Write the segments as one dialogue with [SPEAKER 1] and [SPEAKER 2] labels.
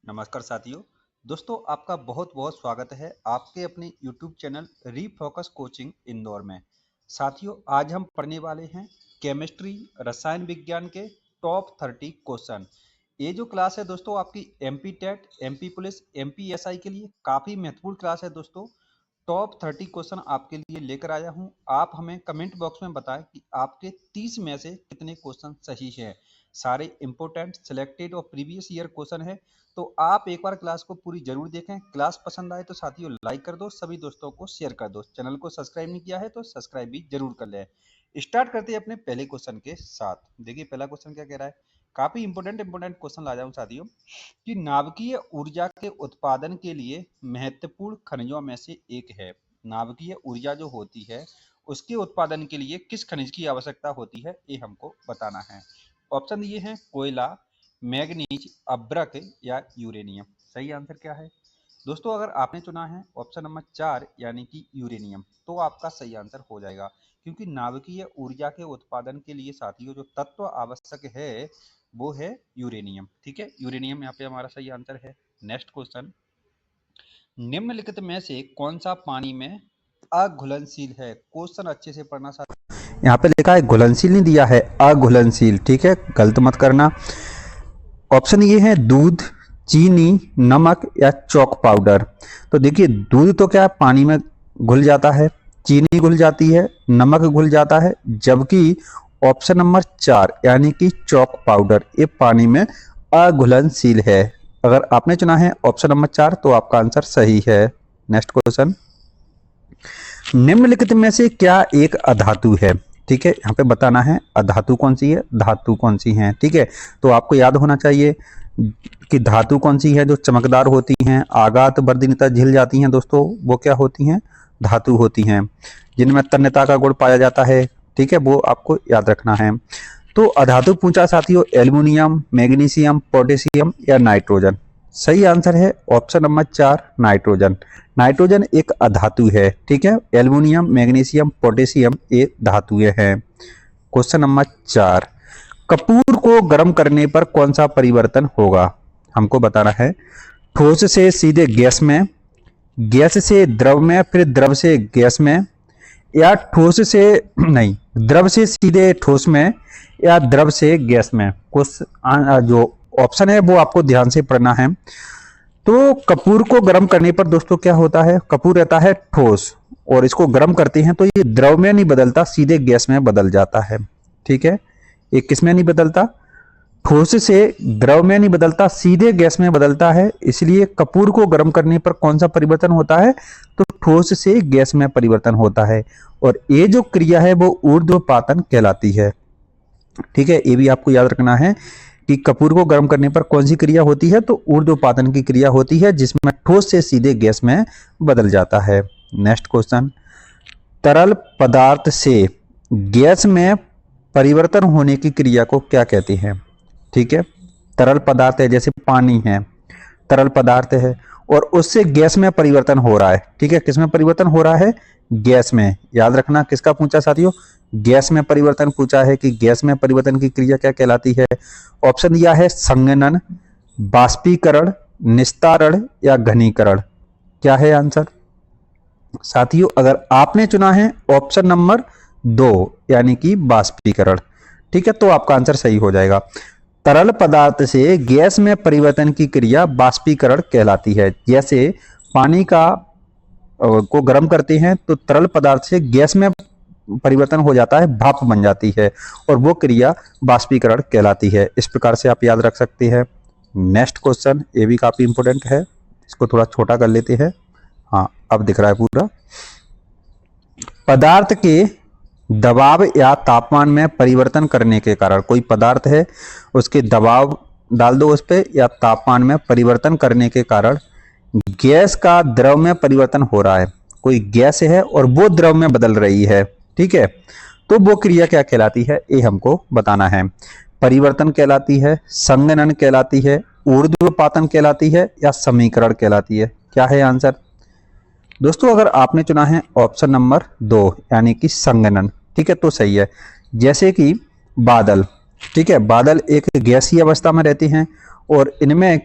[SPEAKER 1] नमस्कार साथियों। दोस्तों आपका बहुत बहुत स्वागत है आपके अपने YouTube channel refocus coaching Indore में। साथियों आज हम पढ़ने वाले हैं केमिस्ट्री रसायन विज्ञान के टॉप 30 क्वेश्चन। ये जो क्लास है दोस्तों आपकी MP TET, MP police, MP SI के लिए काफ़ी महत्वपूर्ण क्लास है दोस्तों। टॉप 30 क्वेश्चन आपके लिए लेकर आया हूं। आप हमें कमेंट बॉक्स में बताएं कि आपके 30 में से कितने क्वेश्चन सही हैं। सारे इंपोर्टेंट सिलेक्टेड और प्रीवियस ईयर क्वेश्चन है, तो आप एक बार क्लास को पूरी जरूर देखें। क्लास पसंद आए तो साथियों लाइक कर दो, सभी दोस्तों को शेयर कर दो। चैनल को सब्सक्राइब नहीं किया है तो सब्सक्राइब भी जरूर कर लें। स्टार्ट करते हैं अपने पहले क्वेश्चन के साथ। देखिए पहला क्वेश्चन क्या कह रहा है, काफी इंपोर्टेंट क्वेश्चन ला जाऊं साथियों कि नाभिकीय ऊर्जा के उत्पादन के लिए महत्वपूर्ण खनिजों में से एक है। नाभिकीय ऊर्जा जो होती है उसके उत्पादन के लिए किस खनिज की आवश्यकता होती है, ये हमको बताना है। ऑप्शन ये हैं कोयला, मैग्नीज, अभ्रक या यूरेनियम। सही आंसर क्या है दोस्तों? अगर आपने चुना है ऑप्शन नंबर 4 यानी कि यूरेनियम, तो आपका सही आंसर हो जाएगा, क्योंकि नाभिकीय ऊर्जा के उत्पादन के लिए साथियों जो तत्व आवश्यक है वो है यूरेनियम। ठीक है, यूरेनियम यहाँ पे हमारा सही आंसर है। नेक्स्ट क्वेश्चन, निम्नलिखित में से कौन सा पानी में अघुलनशील है? क्वेश्चन अच्छे से पढ़ना साथ। यहाँ पे लिखा है घुलनशील नहीं दिया है, अघुलनशील। ठीक है, गलत मत करना। ऑप्शन ये है दूध, चीनी, नमक या चॉक पाउडर। तो देखिए दूध तो क्या पानी में घुल जाता है, चीनी घुल जाती है, नमक घुल जाता है, जबकि ऑप्शन नंबर 4 यानी कि चॉक पाउडर ये पानी में अघुलनशील है। अगर आपने चुना है ऑप्शन नंबर 4 तो आपका आंसर सही है। नेक्स्ट क्वेश्चन, निम्नलिखित में से क्या एक अधातु है? ठीक है, यहाँ पे बताना है अधातु कौन सी है, धातु कौन सी है। ठीक है, तो आपको याद होना चाहिए कि धातु कौन सी है जो चमकदार होती हैं, आघात वर्धनीयता झिल जाती हैं दोस्तों, वो क्या होती हैं? धातु होती हैं, जिनमें तन्यता का गुण पाया जाता है। ठीक है, वो आपको याद रखना है। तो अधातु पूछा साथियों, एल्युमिनियम, मैग्नीशियम, पोटेशियम या नाइट्रोजन। सही आंसर है ऑप्शन नंबर 4 नाइट्रोजन। नाइट्रोजन एक अधातु है। ठीक है, एल्युमिनियम, मैग्नीशियम, पोटेशियम ये धातुएं हैं। क्वेश्चन नंबर 4, कपूर को गर्म करने पर कौन सा परिवर्तन होगा? हमको बताना है ठोस से सीधे गैस में, गैस से द्रव में, फिर द्रव से गैस में, या ठोस से नहीं द्रव से सीधे ठोस में, या द्रव से गैस में। कुछ जो ऑप्शन है वो आपको ध्यान से पढ़ना है। तो कपूर को गर्म करने पर दोस्तों क्या होता है, कपूर रहता है ठोस और इसको गर्म करते हैं तो ये द्रव में नहीं बदलता, सीधे गैस में बदल जाता है। ठीक है, ये किस में नहीं बदलता? ठोस से द्रव में नहीं बदलता, सीधे गैस में बदलता है। इसलिए कपूर को गर्म करने पर कौन सा परिवर्तन होता है? तो ठोस से गैस में परिवर्तन होता है, और ये जो क्रिया है वो ऊर्ध्वपातन कहलाती है। ठीक है, ये भी आपको याद रखना है कि कपूर को गर्म करने पर कौन सी क्रिया होती है, तो ऊर्ध्वपातन की क्रिया होती है, जिसमें ठोस से सीधे गैस में बदल जाता है। नेक्स्ट क्वेश्चन, तरल पदार्थ से गैस में परिवर्तन होने की क्रिया को क्या कहते हैं? ठीक है, तरल पदार्थ है, जैसे पानी है, तरल पदार्थ है और उससे गैस में परिवर्तन हो रहा है। ठीक है, किस में परिवर्तन हो रहा है? गैस में। याद रखना किसका पूछा साथियों? गैस में परिवर्तन पूछा है कि गैस में परिवर्तन की क्रिया क्या कहलाती है। ऑप्शन दिया है संघनन, बाष्पीकरण, निस्तारण या घनीकरण। क्या है आंसर साथियों? अगर आपने चुना है ऑप्शन नंबर 2 यानी कि बाष्पीकरण, ठीक है, तो आपका आंसर सही हो जाएगा। तरल पदार्थ से गैस में परिवर्तन की क्रिया बाष्पीकरण कहलाती है। जैसे पानी को गर्म करते हैं तो तरल पदार्थ से गैस में परिवर्तन हो जाता है, भाप बन जाती है, और वो क्रिया बाष्पीकरण कहलाती है। इस प्रकार से आप याद रख सकते हैं। नेक्स्ट क्वेश्चन, ये भी काफी इंपोर्टेंट है, इसको थोड़ा छोटा कर लेते हैं। हाँ, अब दिख रहा है पूरा। पदार्थ के दबाव या तापमान में परिवर्तन करने के कारण, कोई पदार्थ है उसके दबाव डाल दो उस पर, या तापमान में परिवर्तन करने के कारण गैस का द्रव में परिवर्तन हो रहा है। कोई गैस है और वो द्रव में बदल रही है। ठीक है, तो वो क्रिया क्या कहलाती है, ये हमको बताना है। परिवर्तन कहलाती है, संघनन कहलाती है, ऊर्ध्वपातन कहलाती है, या समीकरण कहलाती है। क्या है आंसर दोस्तों? अगर आपने चुना है ऑप्शन नंबर 2 यानी कि संघनन, ठीक है, तो सही है। जैसे कि बादल, ठीक है, बादल एक गैसीय अवस्था में रहते हैं और इनमें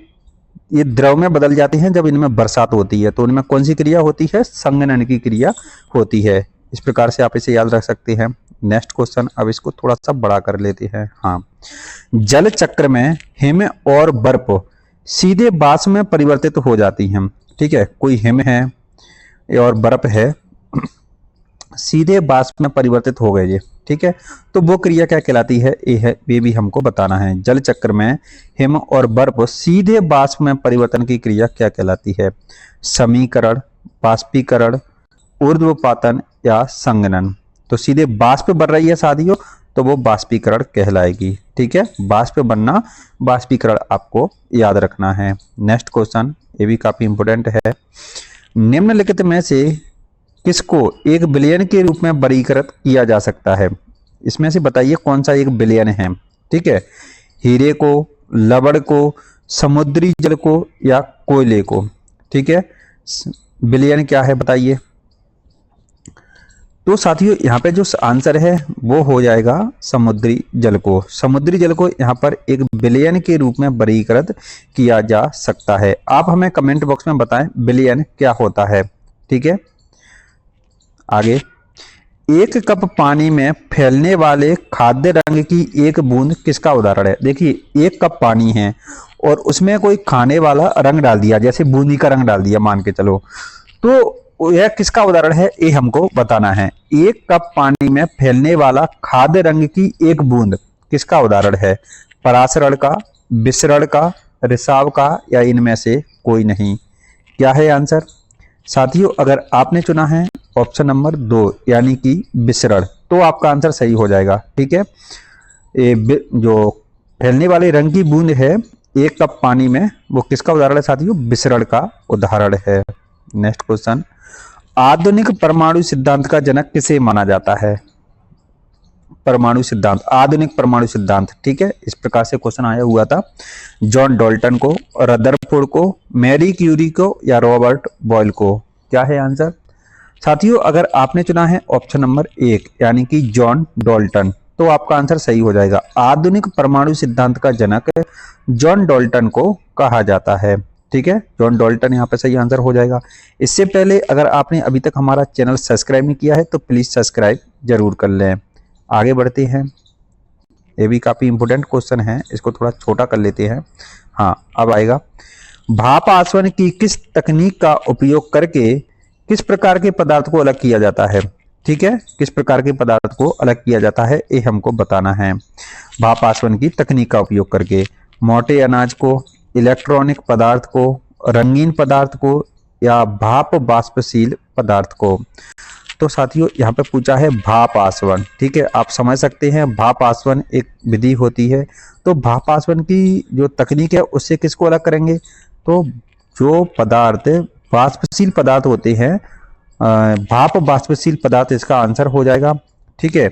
[SPEAKER 1] ये द्रव में बदल जाती हैं जब इनमें बरसात होती है, तो इनमें कौन सी क्रिया होती है? संघनन की क्रिया होती है। इस प्रकार से आप इसे याद रख सकते हैं। नेक्स्ट क्वेश्चन, अब इसको थोड़ा सा बड़ा कर लेते हैं। हाँ, जल चक्र में हिम और बर्फ सीधे वाष्प में परिवर्तित हो जाती हैं। ठीक है, कोई हिम है और बर्फ है, सीधे वाष्प में परिवर्तित हो गए ये। ठीक है, तो वो क्रिया क्या कहलाती है? ये भी हमको बताना है। जल चक्र में हिम और बर्फ सीधे वाष्प में परिवर्तन की क्रिया क्या कहलाती है? समीकरण, बाष्पीकरण, ऊर्ध्वपातन या संघनन। तो सीधे वाष्प बन रही है साथियों, तो वो बाष्पीकरण कहलाएगी। ठीक है, वाष्प बनना, बाष्पीकरण आपको याद रखना है। नेक्स्ट क्वेश्चन, ये भी काफी इंपोर्टेंट है। निम्नलिखित में से किसको एक विलयन के रूप में वर्गीकृत किया जा सकता है? इसमें से बताइए कौन सा एक विलयन है। ठीक है, हीरे को, लवण को, समुद्री जल को या कोयले को। ठीक है, विलयन क्या है बताइए। तो साथियों यहाँ पे जो आंसर है वो हो जाएगा समुद्री जल को। समुद्री जल को यहाँ पर एक विलयन के रूप में वर्गीकृत किया जा सकता है। आप हमें कमेंट बॉक्स में बताएं विलयन क्या होता है। ठीक है, आगे, एक कप पानी में फैलने वाले खाद्य रंग की एक बूंद किसका उदाहरण है? देखिए, एक कप पानी है और उसमें कोई खाने वाला रंग डाल दिया, जैसे बूंदी का रंग डाल दिया मान के चलो, तो यह किसका उदाहरण है? ये हमको बताना है। एक कप पानी में फैलने वाला खाद्य रंग की एक बूंद किसका उदाहरण है? परासरण का, विसरण का, रिसाव का या इनमें से कोई नहीं। क्या है आंसर? साथियों, अगर आपने चुना है ऑप्शन नंबर 2 यानी कि विसरण, तो आपका आंसर सही हो जाएगा। ठीक है, जो फैलने वाले रंग की बूंद है एक कप पानी में, वो किसका उदाहरण है साथियों? विसरण का उदाहरण है। नेक्स्ट क्वेश्चन, आधुनिक परमाणु सिद्धांत का जनक किसे माना जाता है? परमाणु सिद्धांत, आधुनिक परमाणु सिद्धांत। ठीक है, इस प्रकार से क्वेश्चन आया हुआ था। जॉन डाल्टन को, रदरफोर्ड को, मैरी क्यूरी को या रॉबर्ट बॉयल को। क्या है आंसर? साथियों, अगर आपने चुना है ऑप्शन नंबर 1 यानी कि जॉन डाल्टन, तो आपका आंसर सही हो जाएगा। आधुनिक परमाणु सिद्धांत का जनक जॉन डाल्टन को कहा जाता है। ठीक है, जॉन डाल्टन यहाँ पे सही आंसर हो जाएगा। इससे पहले अगर आपने अभी तक हमारा चैनल सब्सक्राइब नहीं किया है तो प्लीज सब्सक्राइब जरूर कर लें। आगे बढ़ते हैं, ये भी काफी इंपोर्टेंट क्वेश्चन है, इसको थोड़ा छोटा कर लेते हैं। हाँ, अब आएगा, भाप आसवन की किस तकनीक का उपयोग करके किस प्रकार के पदार्थ को अलग किया जाता है? ठीक है, किस प्रकार के पदार्थ को अलग किया जाता है ये हमको बताना है। भाप आसवन की तकनीक का उपयोग करके मोटे अनाज को, इलेक्ट्रॉनिक पदार्थ को, रंगीन पदार्थ को या भाप वाष्पशील पदार्थ को। तो साथियों यहाँ पे पूछा है भाप आसवन। ठीक है, आप समझ सकते हैं भाप आसवन एक विधि होती है। तो भाप आसवन की जो तकनीक है उससे किसको अलग करेंगे? तो जो पदार्थ वाष्पशील पदार्थ होते हैं, भाप वाष्पशील पदार्थ इसका आंसर हो जाएगा। ठीक है,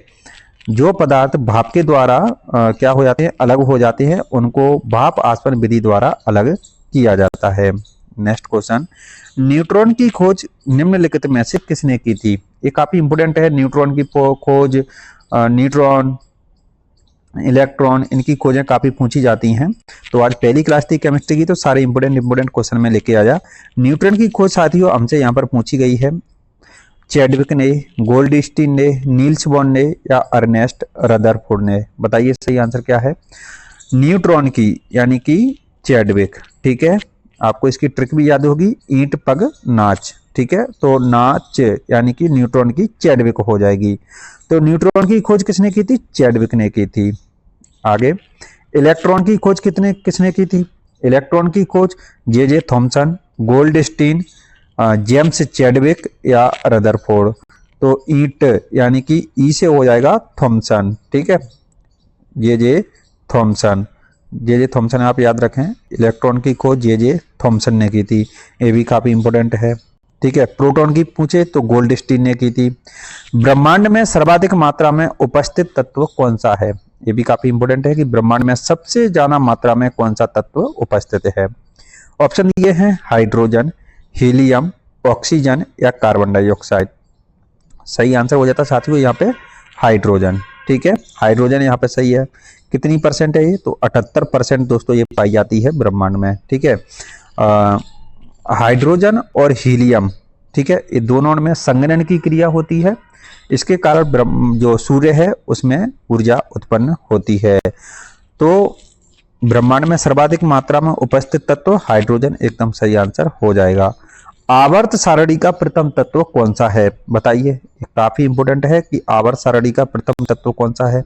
[SPEAKER 1] जो पदार्थ भाप के द्वारा क्या हो जाते हैं? अलग हो जाते हैं, उनको भाप आसवन विधि द्वारा अलग किया जाता है। नेक्स्ट क्वेश्चन, न्यूट्रॉन की खोज निम्नलिखित में से किसने की थी? ये काफी इंपोर्टेंट है। न्यूट्रॉन की खोज, न्यूट्रॉन, इलेक्ट्रॉन, इनकी खोजें काफी पूछी जाती हैं। तो आज पहली क्लास थी केमिस्ट्री की, तो सारे इंपोर्टेंट क्वेश्चन में लेके आया। न्यूट्रॉन की खोज साथियों हमसे यहाँ पर पूछी गई है। चैडविक ने, गोल्डस्टीन ने, नील्स बोर ने या अर्नेस्ट रदरफोर्ड ने। बताइए सही आंसर क्या है? न्यूट्रॉन की यानी कि चैडविक। ठीक है, आपको इसकी ट्रिक भी याद होगी, ईंट पग नाच। ठीक है, तो नाच यानी कि न्यूट्रॉन की चैडविक हो जाएगी। तो न्यूट्रॉन की खोज किसने की थी? चैडविक ने की थी। आगे, इलेक्ट्रॉन की खोज किसने की थी? इलेक्ट्रॉन की खोज J Thomson, Goldstein, James Chadwick या रदरफोर्ड। तो ईंट यानी कि ई से हो जाएगा थॉमसन। ठीक है, जे थॉमसन, जे थॉमसन आप याद रखें। इलेक्ट्रॉन की खोज जे थॉमसन ने की थी, ये भी काफी इंपोर्टेंट है। ठीक है, प्रोटॉन की पूछे तो गोल्डस्टीन ने की थी। ब्रह्मांड में सर्वाधिक मात्रा में उपस्थित तत्व कौन सा है? ये भी काफी इंपोर्टेंट है कि ब्रह्मांड में सबसे ज्यादा मात्रा में कौन सा तत्व उपस्थित है। ऑप्शन दिए हैं हाइड्रोजन, हीलियम, ऑक्सीजन या कार्बन डाइऑक्साइड। सही आंसर हो जाता साथियों यहाँ पे हाइड्रोजन। ठीक है, हाइड्रोजन यहाँ पे सही है। कितनी परसेंट है ये? तो 78% दोस्तों ये पाई जाती है ब्रह्मांड में। ठीक है, हाइड्रोजन और हीलियम, ठीक है, ये दोनों में संघनन की क्रिया होती है। इसके कारण जो सूर्य है उसमें ऊर्जा उत्पन्न होती है। तो ब्रह्मांड में सर्वाधिक मात्रा में उपस्थित तत्व हाइड्रोजन एकदम सही आंसर हो जाएगा। आवर्त सारणी का प्रथम तत्व कौन सा है, बताइए। ये काफी इंपोर्टेंट है कि आवर्त सारणी का प्रथम तत्व कौन सा है।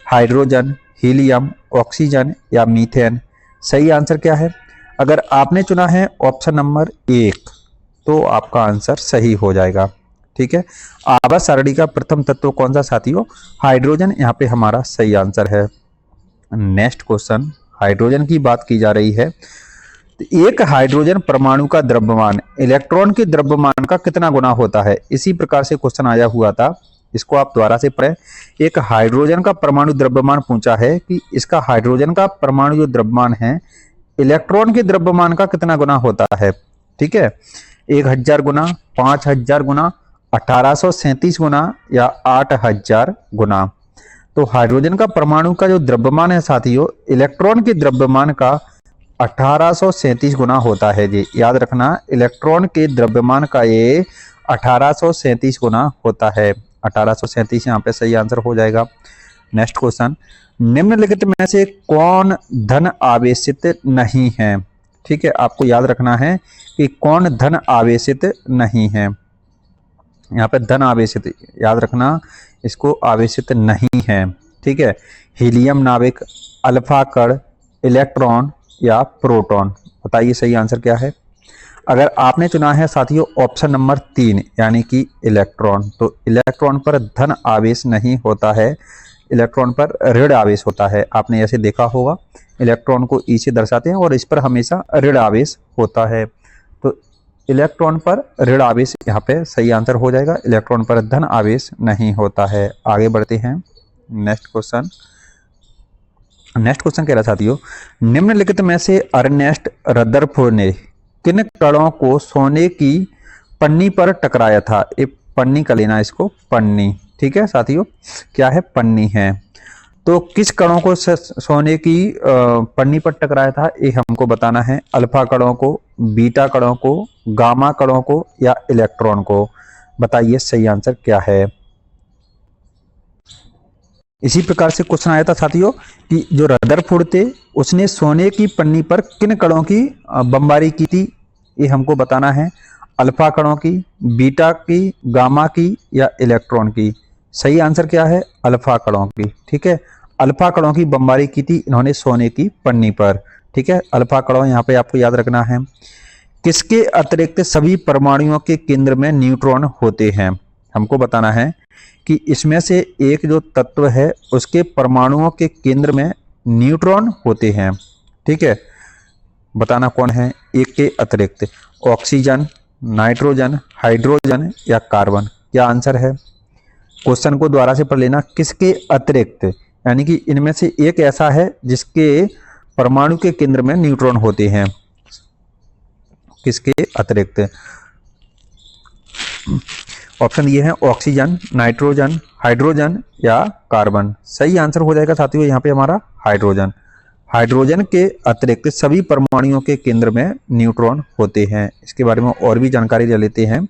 [SPEAKER 1] हाइड्रोजन, हीलियम, ऑक्सीजन या मीथेन। सही आंसर क्या है? अगर आपने चुना है ऑप्शन नंबर 1 तो आपका आंसर सही हो जाएगा, ठीक है। आवर्त सारणी का प्रथम तत्व कौन सा साथियों? हाइड्रोजन यहाँ पे हमारा सही आंसर है। नेक्स्ट क्वेश्चन, हाइड्रोजन की बात की जा रही है। तो एक हाइड्रोजन परमाणु का द्रव्यमान इलेक्ट्रॉन के द्रव्यमान का कितना गुना होता है? इसी प्रकार से क्वेश्चन आया हुआ था, इसको आप दोबारा से पढ़ें। एक हाइड्रोजन का परमाणु द्रव्यमान पूछा है कि इसका हाइड्रोजन का परमाणु जो द्रव्यमान है इलेक्ट्रॉन के द्रव्यमान का कितना गुना होता है, ठीक है। 1000 गुना, 5000 गुना, 1837 गुना या 8000 गुना। तो हाइड्रोजन का परमाणु का जो द्रव्यमान है साथियों इलेक्ट्रॉन के द्रव्यमान का 1837 गुना होता है जी, याद रखना। इलेक्ट्रॉन के द्रव्यमान का ये 1837 गुना होता है। 1837 यहाँ पे सही आंसर हो जाएगा। नेक्स्ट क्वेश्चन, निम्नलिखित में से कौन धन आवेशित नहीं है, ठीक है। आपको याद रखना है कि कौन धन आवेशित नहीं है। यहाँ पे धन आवेशित याद रखना, इसको आवेशित नहीं है, ठीक है। हीलियम नाभिक, अल्फा कण, इलेक्ट्रॉन या प्रोटॉन। बताइए सही आंसर क्या है। अगर आपने चुना है साथियों ऑप्शन नंबर 3 यानी कि इलेक्ट्रॉन, तो इलेक्ट्रॉन पर धन आवेश नहीं होता है, इलेक्ट्रॉन पर ऋण आवेश होता है। आपने ऐसे देखा होगा, इलेक्ट्रॉन को ई से दर्शाते हैं और इस पर हमेशा ऋण आवेश होता है। तो इलेक्ट्रॉन पर ऋण आवेश यहाँ पे सही आंसर हो जाएगा। इलेक्ट्रॉन पर धन आवेश नहीं होता है। आगे बढ़ते हैं। नेक्स्ट क्वेश्चन कह रहा साथियों, निम्नलिखित में से अर्नेस्ट रदरफोर्ड ने किन कणों को सोने की पन्नी पर टकराया था? ये पन्नी का लेना, इसको पन्नी, ठीक है साथियों, क्या है? पन्नी है। तो किस कणों को सोने की पन्नी पर टकराया था ये हमको बताना है। अल्फा कणों को, बीटा कणों को, गामा कणों को या इलेक्ट्रॉन को। बताइए सही आंसर क्या है। इसी प्रकार से क्वेश्चन आया था साथियों कि जो रदरफोर्ड थे उसने सोने की पन्नी पर किन कणों की बमबारी की थी, ये हमको बताना है। अल्फा कणों की, बीटा की, गामा की या इलेक्ट्रॉन की। सही आंसर क्या है? अल्फा कणों की, ठीक है। अल्फा कणों की बमबारी की थी इन्होंने सोने की पन्नी पर, ठीक है। अल्फा कणों यहाँ पे आपको याद रखना है। किसके अतिरिक्त सभी परमाणुओं के केंद्र में न्यूट्रॉन होते हैं? हमको बताना है कि इसमें से एक जो तत्व है उसके परमाणुओं के केंद्र में न्यूट्रॉन होते हैं, ठीक है। बताना कौन है एक के अतिरिक्त। ऑक्सीजन, नाइट्रोजन, हाइड्रोजन या कार्बन। क्या आंसर है? क्वेश्चन को दोबारा से पढ़ लेना। किसके अतिरिक्त, यानी कि इनमें से एक ऐसा है जिसके परमाणु के केंद्र में न्यूट्रॉन होते हैं। किसके अतिरिक्त? ऑप्शन ये है ऑक्सीजन, नाइट्रोजन, हाइड्रोजन या कार्बन। सही आंसर हो जाएगा साथियों यहाँ पे हमारा हाइड्रोजन। हाइड्रोजन के अतिरिक्त सभी परमाणुओं के केंद्र में न्यूट्रॉन होते हैं। इसके बारे में और भी जानकारी ले लेते हैं।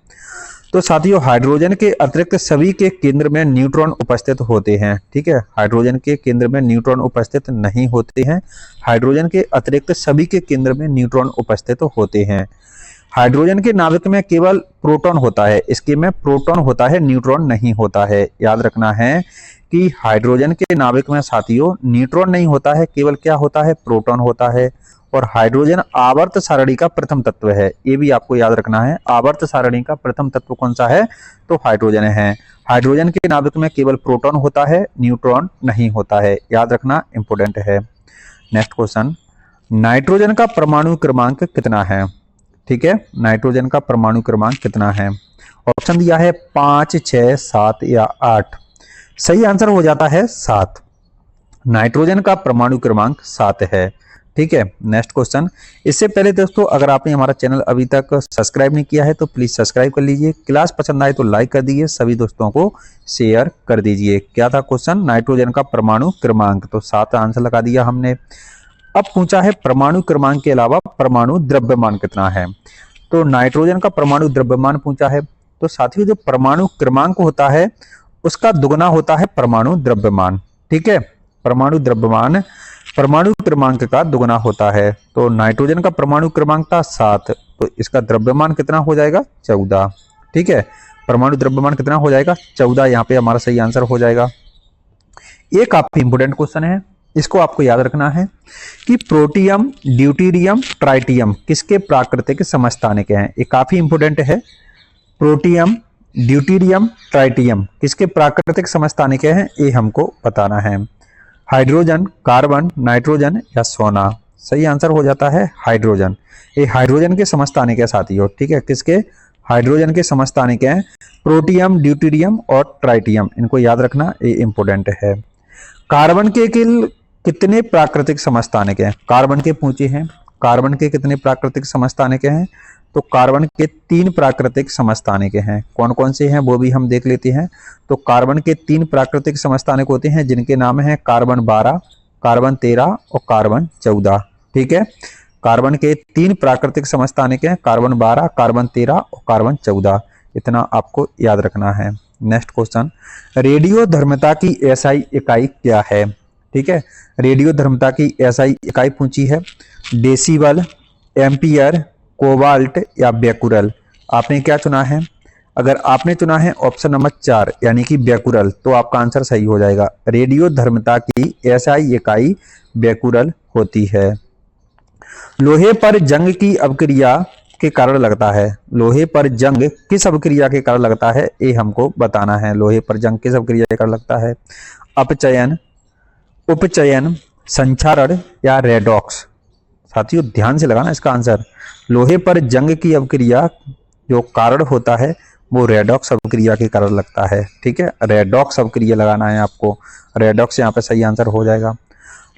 [SPEAKER 1] तो साथियों हाइड्रोजन के अतिरिक्त सभी के केंद्र में न्यूट्रॉन उपस्थित होते हैं, ठीक है। हाइड्रोजन के केंद्र में न्यूट्रॉन उपस्थित नहीं होते हैं। हाइड्रोजन के अतिरिक्त सभी के केंद्र में न्यूट्रॉन उपस्थित होते हैं। हाइड्रोजन के नाभिक में केवल प्रोटॉन होता है, इसके में प्रोटॉन होता है, न्यूट्रॉन नहीं होता है। याद रखना है कि हाइड्रोजन के नाभिक में साथियों न्यूट्रॉन नहीं होता है, केवल क्या होता है? प्रोटॉन होता है। और हाइड्रोजन आवर्त सारणी का प्रथम तत्व है, ये भी आपको याद रखना है। आवर्त सारणी का प्रथम तत्व कौन सा है? तो हाइड्रोजन है। हाइड्रोजन के नाभिक में केवल प्रोटॉन होता है, न्यूट्रॉन नहीं होता है। याद रखना, इंपोर्टेंट है। नेक्स्ट क्वेश्चन, नाइट्रोजन का परमाणु क्रमांक कितना है? ठीक है, नाइट्रोजन का परमाणु क्रमांक कितना है? ऑप्शन दिया है 5, 6, 7 या 8। सही आंसर हो जाता है 7। नाइट्रोजन का परमाणु क्रमांक 7 है, ठीक है। नेक्स्ट क्वेश्चन, इससे पहले दोस्तों अगर आपने हमारा चैनल अभी तक सब्सक्राइब नहीं किया है तो प्लीज सब्सक्राइब कर लीजिए। क्लास पसंद आए तो लाइक कर दीजिए, सभी दोस्तों को शेयर कर दीजिए। क्या था क्वेश्चन? नाइट्रोजन का परमाणु क्रमांक, तो 7 आंसर लगा दिया हमने। अब पूछा है परमाणु क्रमांक के अलावा परमाणु द्रव्यमान कितना है। तो नाइट्रोजन का परमाणु द्रव्यमान पूछा है, तो साथियों जो परमाणु क्रमांक होता है उसका दुगना होता है परमाणु द्रव्यमान। ठीक है, परमाणु द्रव्यमान परमाणु क्रमांक का दुगना होता है। तो नाइट्रोजन का परमाणु क्रमांक था 7, तो इसका द्रव्यमान कितना हो जाएगा 14। ठीक है, परमाणु द्रव्यमान कितना हो जाएगा 14, यहाँ पे हमारा सही आंसर हो जाएगा। ये काफी इंपोर्टेंट क्वेश्चन है, इसको आपको याद रखना है कि प्रोटियम, ड्यूटेरियम, ट्राइटियम किसके प्राकृतिक समस्थानिक हैं। ये काफी इंपोर्टेंट है। प्रोटियम, ड्यूटेरियम, ट्राइटियम किसके प्राकृतिक समस्थानिक हैं, ये हमको बताना है। हाइड्रोजन, कार्बन, नाइट्रोजन या सोना। सही आंसर हो जाता है हाइड्रोजन। ये हाइड्रोजन के समस्थानिक है साथियों। ठीक है, किसके, हाइड्रोजन के समस्थानिक हैं प्रोटियम, ड्यूटेरियम और ट्राइटियम। इनको याद रखना, ये इंपोर्टेंट है। कार्बन के कितने प्राकृतिक समस्थानिक हैं, कार्बन के पूछे हैं। कार्बन के कितने प्राकृतिक समस्थानिक हैं, तो कार्बन के 3 प्राकृतिक समस्थानिक हैं। कौन कौन से हैं वो भी हम देख लेते हैं। तो कार्बन के 3 प्राकृतिक समस्थानिक होते हैं जिनके नाम हैं कार्बन 12, कार्बन 13 और कार्बन 14। ठीक है, कार्बन के 3 प्राकृतिक समस्थानिक हैं कार्बन 12, कार्बन 13 और कार्बन 14। इतना आपको याद रखना है। नेक्स्ट क्वेश्चन, रेडियो धर्मता की एसआई इकाई क्या है। ठीक है, रेडियो धर्मता की एसआई इकाई पूछी है। डेसिबल, एम्पियर, कोबाल्ट या बेकुरल। आपने क्या चुना है, अगर आपने चुना है ऑप्शन नंबर 4 यानी कि बेकुरल, तो आपका आंसर सही हो जाएगा। रेडियो धर्मता की एसआई इकाई बेकुरल होती है। लोहे पर जंग की अवक्रिया के कारण लगता है। लोहे पर जंग किस अवक्रिया के कारण लगता है, ये हमको बताना है। लोहे पर जंग किस अवक्रिया के कारण लगता है। अपचयन, उपचयन, संक्षारण या रेडॉक्स। साथियों ध्यान से लगाना इसका आंसर। लोहे पर जंग की अवक्रिया जो कारण होता है वो रेडॉक्स अवक्रिया के कारण लगता है। ठीक है, रेडॉक्स अवक्रिया लगाना है आपको। रेडॉक्स यहाँ पे सही आंसर हो जाएगा।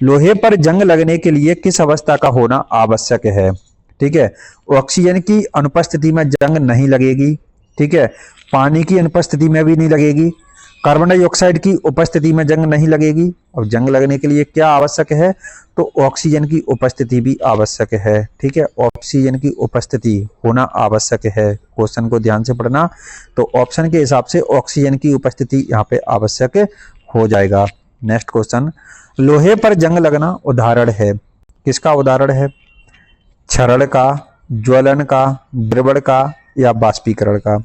[SPEAKER 1] लोहे पर जंग लगने के लिए किस अवस्था का होना आवश्यक है। ठीक है, ऑक्सीजन की अनुपस्थिति में जंग नहीं लगेगी। ठीक है, पानी की अनुपस्थिति में भी नहीं लगेगी, कार्बन डाइऑक्साइड की उपस्थिति में जंग नहीं लगेगी। और जंग लगने के लिए क्या आवश्यक है, तो ऑक्सीजन की उपस्थिति भी आवश्यक है। ठीक है, ऑक्सीजन की उपस्थिति होना आवश्यक है। क्वेश्चन को ध्यान से पढ़ना, तो ऑप्शन के हिसाब से ऑक्सीजन की उपस्थिति यहाँ पे आवश्यक हो जाएगा। नेक्स्ट क्वेश्चन, लोहे पर जंग लगना उदाहरण है, किसका उदाहरण है। क्षरण का, ज्वलन का, द्रवण का या बाष्पीकरण का।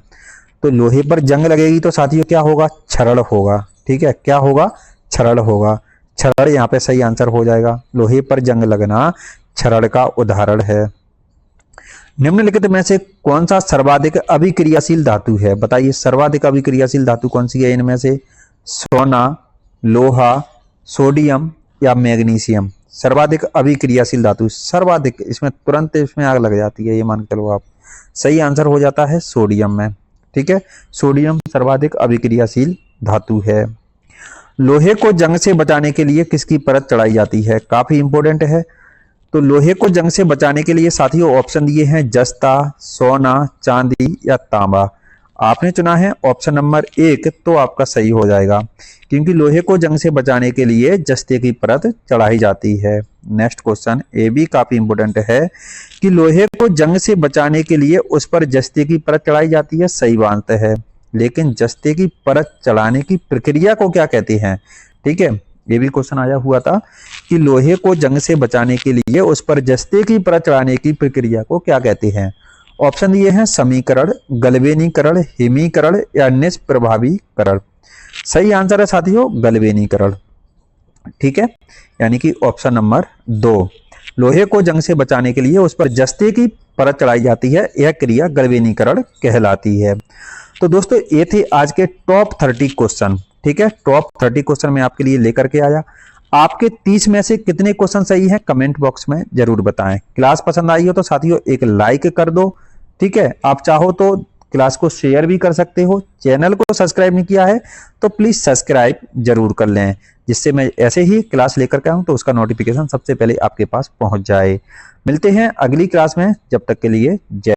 [SPEAKER 1] तो लोहे पर जंग लगेगी तो साथियों क्या होगा, क्षरण होगा। ठीक है, क्या होगा, क्षरण होगा। क्षरण यहाँ पे सही आंसर हो जाएगा। लोहे पर जंग लगना क्षरण का उदाहरण है। निम्नलिखित में से कौन सा सर्वाधिक अभिक्रियाशील धातु है, बताइए सर्वाधिक अभिक्रियाशील धातु कौन सी है इनमें से। सोना, लोहा, सोडियम या मैग्नीशियम। सर्वाधिक अभिक्रियाशील धातु, सर्वाधिक, इसमें तुरंत इसमें आग लग जाती है, ये मान के चलो आप। सही आंसर हो जाता है सोडियम में। ठीक है, सोडियम सर्वाधिक अभिक्रियाशील धातु है। लोहे को जंग से बचाने के लिए किसकी परत चढ़ाई जाती है, काफी इंपोर्टेंट है। तो लोहे को जंग से बचाने के लिए साथियों ऑप्शन दिए हैं जस्ता, सोना, चांदी या तांबा। आपने चुना है ऑप्शन नंबर 1, तो आपका सही हो जाएगा, क्योंकि लोहे को जंग से बचाने के लिए जस्ते की परत चढ़ाई जाती है। नेक्स्ट क्वेश्चन, ये भी काफी इंपोर्टेंट है कि लोहे को जंग से बचाने के लिए उस पर जस्ते की परत चढ़ाई जाती है, सही बात है। लेकिन जस्ते की परत चढ़ाने की प्रक्रिया को क्या कहते हैं। ठीक है, ये भी क्वेश्चन आया हुआ था कि लोहे को जंग से बचाने के लिए उस पर जस्ते की परत चढ़ाने की प्रक्रिया को क्या कहते हैं। ऑप्शन दिए हैं समीकरण, गलवेनीकरण, हिमीकरण या निष्प्रभावीकरण। सही आंसर है साथियों गलवेनीकरण। ठीक है, यानी कि ऑप्शन नंबर 2, लोहे को जंग से बचाने के लिए उस पर जस्ते की परत चढ़ाई जाती है, यह क्रिया गलवेनीकरण कहलाती है। तो दोस्तों ये थे आज के टॉप 30 क्वेश्चन। ठीक है, टॉप 30 क्वेश्चन मैं आपके लिए लेकर के आया। आपके 30 में से कितने क्वेश्चन सही हैं कमेंट बॉक्स में जरूर बताएं। क्लास पसंद आई हो तो साथियों एक लाइक कर दो। ठीक है, आप चाहो तो क्लास को शेयर भी कर सकते हो। चैनल को सब्सक्राइब नहीं किया है तो प्लीज सब्सक्राइब जरूर कर लें, जिससे मैं ऐसे ही क्लास लेकर के आऊं तो उसका नोटिफिकेशन सबसे पहले आपके पास पहुंच जाए। मिलते हैं अगली क्लास में, जब तक के लिए जय।